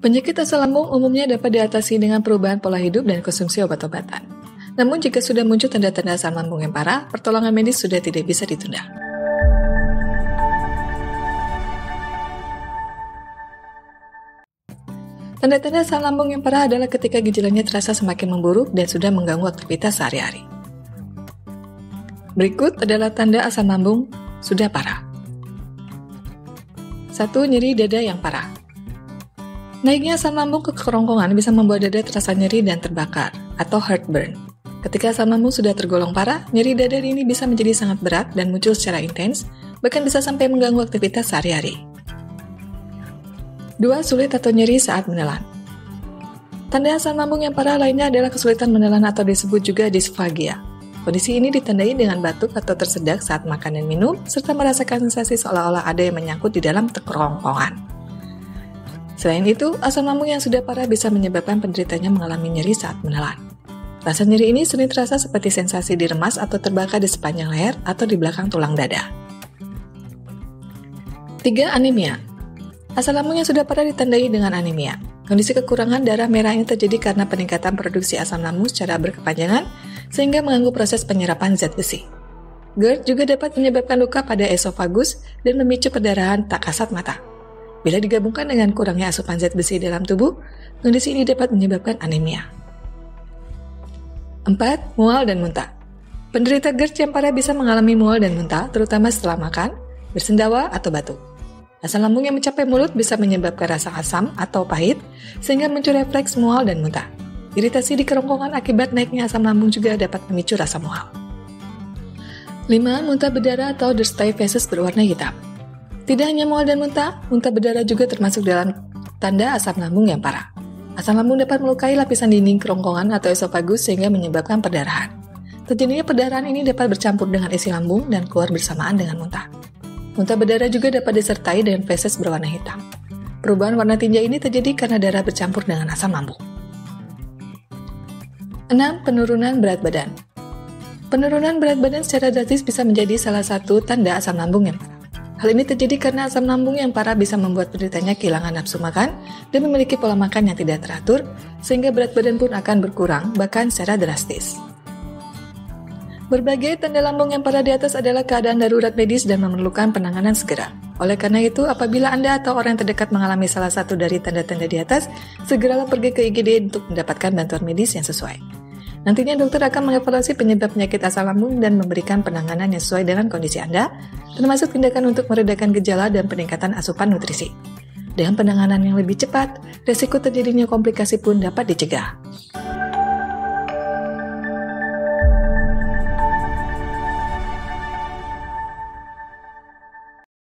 Penyakit asam lambung umumnya dapat diatasi dengan perubahan pola hidup dan konsumsi obat-obatan. Namun jika sudah muncul tanda-tanda asam lambung yang parah, pertolongan medis sudah tidak bisa ditunda. Tanda-tanda asam lambung yang parah adalah ketika gejalanya terasa semakin memburuk dan sudah mengganggu aktivitas sehari-hari. Berikut adalah tanda asam lambung sudah parah. 1. Nyeri dada yang parah. Naiknya asam lambung ke kerongkongan bisa membuat dada terasa nyeri dan terbakar, atau heartburn. Ketika asam lambung sudah tergolong parah, nyeri dada ini bisa menjadi sangat berat dan muncul secara intens, bahkan bisa sampai mengganggu aktivitas sehari-hari. 2. Sulit atau nyeri saat menelan. Tanda asam lambung yang parah lainnya adalah kesulitan menelan atau disebut juga disfagia. Kondisi ini ditandai dengan batuk atau tersedak saat makan dan minum, serta merasakan sensasi seolah-olah ada yang menyangkut di dalam kerongkongan. Selain itu, asam lambung yang sudah parah bisa menyebabkan penderitanya mengalami nyeri saat menelan. Rasa nyeri ini sering terasa seperti sensasi diremas atau terbakar di sepanjang leher atau di belakang tulang dada. 3. Anemia. Asam lambung yang sudah parah ditandai dengan anemia. Kondisi kekurangan darah merah ini terjadi karena peningkatan produksi asam lambung secara berkepanjangan sehingga mengganggu proses penyerapan zat besi. GERD juga dapat menyebabkan luka pada esofagus dan memicu perdarahan tak kasat mata. Bila digabungkan dengan kurangnya asupan zat besi dalam tubuh, kondisi ini dapat menyebabkan anemia. 4. Mual dan muntah. Penderita GERD yang parah bisa mengalami mual dan muntah, terutama setelah makan, bersendawa, atau batuk. Asam lambung yang mencapai mulut bisa menyebabkan rasa asam atau pahit, sehingga muncul refleks mual dan muntah. Iritasi di kerongkongan akibat naiknya asam lambung juga dapat memicu rasa mual. 5. Muntah berdarah atau distiephasus berwarna hitam. Tidak hanya mual dan muntah berdarah juga termasuk dalam tanda asam lambung yang parah. Asam lambung dapat melukai lapisan dinding kerongkongan atau esofagus sehingga menyebabkan perdarahan. Terjadinya perdarahan ini dapat bercampur dengan isi lambung dan keluar bersamaan dengan muntah. Muntah berdarah juga dapat disertai dengan feses berwarna hitam. Perubahan warna tinja ini terjadi karena darah bercampur dengan asam lambung. 6. Penurunan berat badan. Penurunan berat badan secara drastis bisa menjadi salah satu tanda asam lambung yang parah. Hal ini terjadi karena asam lambung yang parah bisa membuat penderitanya kehilangan nafsu makan dan memiliki pola makan yang tidak teratur, sehingga berat badan pun akan berkurang, bahkan secara drastis. Berbagai tanda lambung yang parah di atas adalah keadaan darurat medis dan memerlukan penanganan segera. Oleh karena itu, apabila Anda atau orang yang terdekat mengalami salah satu dari tanda-tanda di atas, segeralah pergi ke IGD untuk mendapatkan bantuan medis yang sesuai. Nantinya dokter akan mengevaluasi penyebab penyakit asam lambung dan memberikan penanganan yang sesuai dengan kondisi Anda, termasuk tindakan untuk meredakan gejala dan peningkatan asupan nutrisi. Dengan penanganan yang lebih cepat, resiko terjadinya komplikasi pun dapat dicegah.